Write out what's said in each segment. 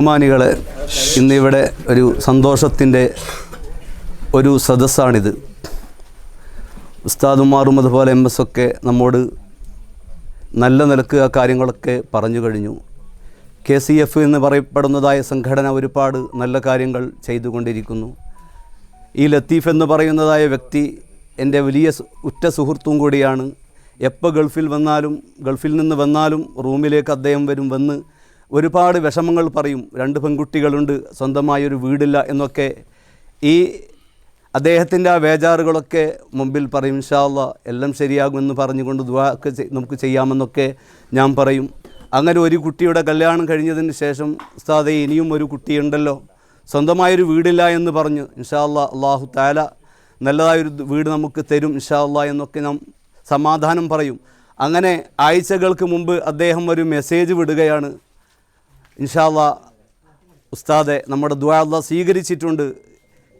ബഹുമാനികളെ, ഇന്നിവിടെ ഒരു സന്തോഷത്തിൻ്റെ ഒരു സദസ്സാണിത്. ഉസ്താദുമാറും അതുപോലെ MS ഒക്കെ നമ്മോട് നല്ല നിലക്ക് ആ കാര്യങ്ങളൊക്കെ പറഞ്ഞു കഴിഞ്ഞു. KCF എന്ന് പറയപ്പെടുന്നതായ സംഘടന ഒരുപാട് നല്ല കാര്യങ്ങൾ ചെയ്തുകൊണ്ടിരിക്കുന്നു. ഈ ലത്തീഫ് എന്ന് പറയുന്നതായ വ്യക്തി എൻ്റെ വലിയ ഉറ്റ സുഹൃത്തും കൂടിയാണ്. എപ്പോൾ ഗൾഫിൽ നിന്ന് വന്നാലും റൂമിലേക്ക് അദ്ദേഹം വന്ന് ഒരുപാട് വിഷമങ്ങൾ പറയും. 2 പെൺകുട്ടികളുണ്ട്, സ്വന്തമായൊരു വീടില്ല എന്നൊക്കെ ഈ അദ്ദേഹത്തിൻ്റെ ആ വേജാറുകളൊക്കെ മുമ്പിൽ പറയും. ഇൻഷാ അല്ലാഹ് എല്ലാം ശരിയാകുമെന്ന് പറഞ്ഞുകൊണ്ട് ദുആ ഒക്കെ നമുക്ക് ചെയ്യാമെന്നൊക്കെ ഞാൻ പറയും. അങ്ങനെ ഒരു കുട്ടിയുടെ കല്യാണം കഴിഞ്ഞതിന് ശേഷം ഉസ്താദേ ഇനിയും ഒരു കുട്ടിയുണ്ടല്ലോ, സ്വന്തമായൊരു വീടില്ല എന്ന് പറഞ്ഞു. ഇൻഷാ അല്ലാഹ് അല്ലാഹു തആല നല്ലതായൊരു വീട് നമുക്ക് തരും ഇൻഷാ അല്ലാഹ് എന്നൊക്കെ നാം സമാധാനം പറയും. അങ്ങനെ ആഴ്ചകൾക്ക് മുമ്പ് അദ്ദേഹം ഒരു മെസ്സേജ് വിടുകയാണ്. ഇൻഷാ അല്ലാഹ് ഉസ്താദെ നമ്മുടെ ദുആ അല്ലാഹ് സ്വീകരിച്ചിട്ടുണ്ട്.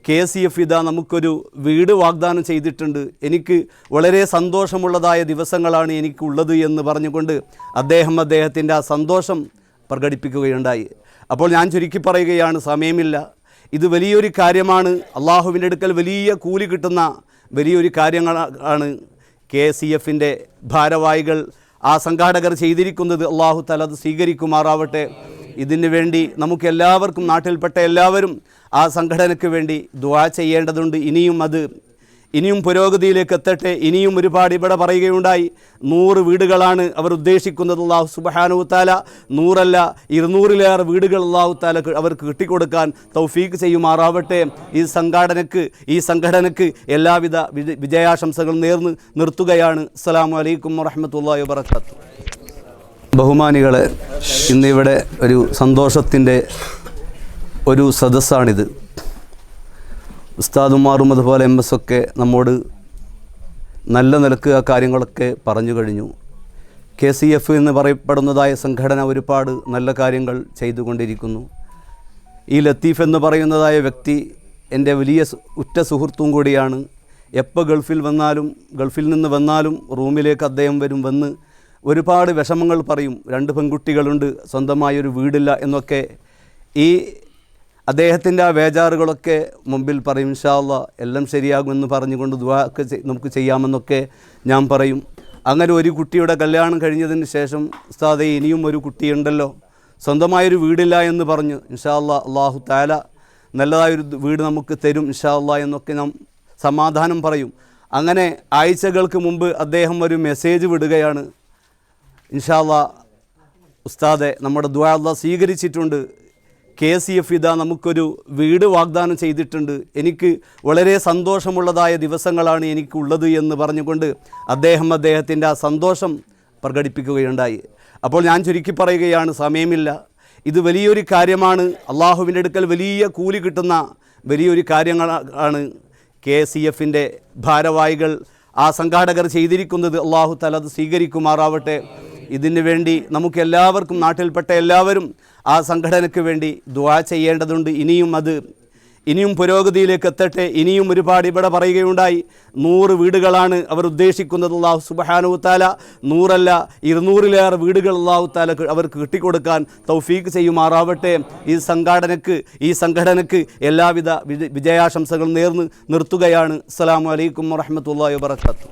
KCF ഇതാ നമുക്കൊരു വീട് വാഗ്ദാനം ചെയ്തിട്ടുണ്ട്. എനിക്ക് വളരെ സന്തോഷമുള്ളതായ ദിവസങ്ങളാണ് എനിക്കുള്ളത് എന്ന് പറഞ്ഞുകൊണ്ട് അദ്ദേഹത്തിൻ്റെ ആ സന്തോഷം പ്രകടിപ്പിക്കുകയുണ്ടായി. അപ്പോൾ ഞാൻ ചുരുക്കി പറയുകയാണ്, സമയമില്ല. ഇത് വലിയൊരു കാര്യമാണ്. അള്ളാഹുവിൻ്റെ അടുക്കൽ വലിയ കൂലി കിട്ടുന്ന വലിയൊരു കാര്യങ്ങളാണ് KCFൻ്റെ ഭാരവാഹികൾ ആ സംഘാടകർ ചെയ്തിരിക്കുന്നത്. അള്ളാഹു തആല അത് സ്വീകരിക്കുമാറാവട്ടെ. ഇതിനു വേണ്ടി നമുക്കെല്ലാവർക്കും, നാട്ടിൽപ്പെട്ട എല്ലാവരും ആ സംഘടനയ്ക്ക് വേണ്ടി ദുആ ചെയ്യേണ്ടതുണ്ട്. ഇനിയും പുരോഗതിയിലേക്ക് എത്തട്ടെ. ഇനിയും ഒരുപാട് ഇവിടെ പറയുകയുണ്ടായി, 100 വീടുകളാണ് അവർ ഉദ്ദേശിക്കുന്നത്. അല്ലാഹു സുബ്ഹാനഹു തആല 100 അല്ല 200-ലേറെ വീടുകൾ അല്ലാഹു തആല അവർക്ക് കിട്ടിക്കൊടുക്കാൻ തൗഫീഖ് ചെയ്യുമാറാവട്ടെ. ഈ സംഘടനയ്ക്ക് എല്ലാവിധ വിജയാശംസകളും നേർന്ന് നിർത്തുകയാണ്. അസ്സലാമു അലൈക്കും വറഹ്മത്തുള്ളാഹി വബറകാതുഹു. ബഹുമാനികളെ, ഇന്നിവിടെ ഒരു സന്തോഷത്തിൻ്റെ ഒരു സദസ്സാണിത്. ഉസ്താദുമാറും അതുപോലെ MS ഒക്കെ നമ്മോട് നല്ല നിലക്ക് ആ കാര്യങ്ങളൊക്കെ പറഞ്ഞു കഴിഞ്ഞു. KCF എന്ന് പറയപ്പെടുന്നതായ സംഘടന ഒരുപാട് നല്ല കാര്യങ്ങൾ ചെയ്തുകൊണ്ടിരിക്കുന്നു. ഈ ലത്തീഫ് എന്ന് പറയുന്നതായ വ്യക്തി എൻ്റെ വലിയ ഉറ്റ സുഹൃത്തും കൂടിയാണ്. എപ്പോൾ ഗൾഫിൽ നിന്ന് വന്നാലും റൂമിലേക്ക് അദ്ദേഹം വന്ന് ഒരുപാട് വിഷമങ്ങൾ പറയും. 2 പെൺകുട്ടികളുണ്ട്, സ്വന്തമായൊരു വീടില്ല എന്നൊക്കെ ഈ അദ്ദേഹത്തിൻ്റെ ആ വേജാറുകളൊക്കെ മുമ്പിൽ പറയും. ഇൻഷാ അല്ലാഹ് എല്ലാം ശരിയാകുമെന്ന് പറഞ്ഞുകൊണ്ട് ദുആ ഒക്കെ നമുക്ക് ചെയ്യാമെന്നൊക്കെ ഞാൻ പറയും. അങ്ങനെ ഒരു കുട്ടിയുടെ കല്യാണം കഴിഞ്ഞതിന് ശേഷം ഉസ്താദേ ഇനിയും ഒരു കുട്ടിയുണ്ടല്ലോ, സ്വന്തമായൊരു വീടില്ല എന്ന് പറഞ്ഞു. ഇൻഷാ അല്ലാഹ് അല്ലാഹു തആല നല്ലതായൊരു വീട് നമുക്ക് തരും ഇൻഷാ അല്ലാഹ് എന്നൊക്കെ നാം സമാധാനം പറയും. അങ്ങനെ ആഴ്ചകൾക്ക് മുമ്പ് അദ്ദേഹം ഒരു മെസ്സേജ് വിടുകയാണ്. ഇൻഷാ അല്ലാഹ് ഉസ്താദെ നമ്മുടെ ദുആ അല്ലാഹ് സ്വീകരിച്ചിട്ടുണ്ട്. KCF ഇതാ നമുക്കൊരു വീട് വാഗ്ദാനം ചെയ്തിട്ടുണ്ട്. എനിക്ക് വളരെ സന്തോഷമുള്ളതായ ദിവസങ്ങളാണ് എനിക്കുള്ളത് എന്ന് പറഞ്ഞുകൊണ്ട് അദ്ദേഹത്തിൻ്റെ ആ സന്തോഷം പ്രകടിപ്പിക്കുകയുണ്ടായി. അപ്പോൾ ഞാൻ ചുരുക്കി പറയുകയാണ്, സമയമില്ല. ഇത് വലിയൊരു കാര്യമാണ്. അള്ളാഹുവിൻ്റെ അടുക്കൽ വലിയ കൂലി കിട്ടുന്ന വലിയൊരു കാര്യങ്ങളാണ് KCFൻ്റെ ഭാരവാഹികൾ ആ സംഘാടകർ ചെയ്തിരിക്കുന്നത്. അള്ളാഹു തആല അത് സ്വീകരിക്കുമാറാവട്ടെ. ഇതിനു വേണ്ടി നമുക്കെല്ലാവർക്കും, നാട്ടിൽപ്പെട്ട എല്ലാവരും ആ സംഘടനയ്ക്ക് വേണ്ടി ദുആ ചെയ്യേണ്ടതുണ്ട്. ഇനിയും പുരോഗതിയിലേക്ക് എത്തട്ടെ. ഇനിയും ഒരുപാട് ഇവിടെ പറയുകയുണ്ടായി, 100 വീടുകളാണ് അവർ ഉദ്ദേശിക്കുന്നത്. അല്ലാഹു സുബ്ഹാനഹു തആല 100 അല്ല 200-ലേറെ വീടുകൾ അല്ലാഹു തആല അവർക്ക് കിട്ടിക്കൊടുക്കാൻ തൗഫീഖ് ചെയ്യുമാറാവട്ടെ. ഈ സംഘടനയ്ക്ക് എല്ലാവിധ വിജയാശംസകളും നേർന്ന് നിർത്തുകയാണ്. അസ്സലാമു അലൈക്കും വറഹ്മത്തുള്ളാഹി വബറകാതുഹു.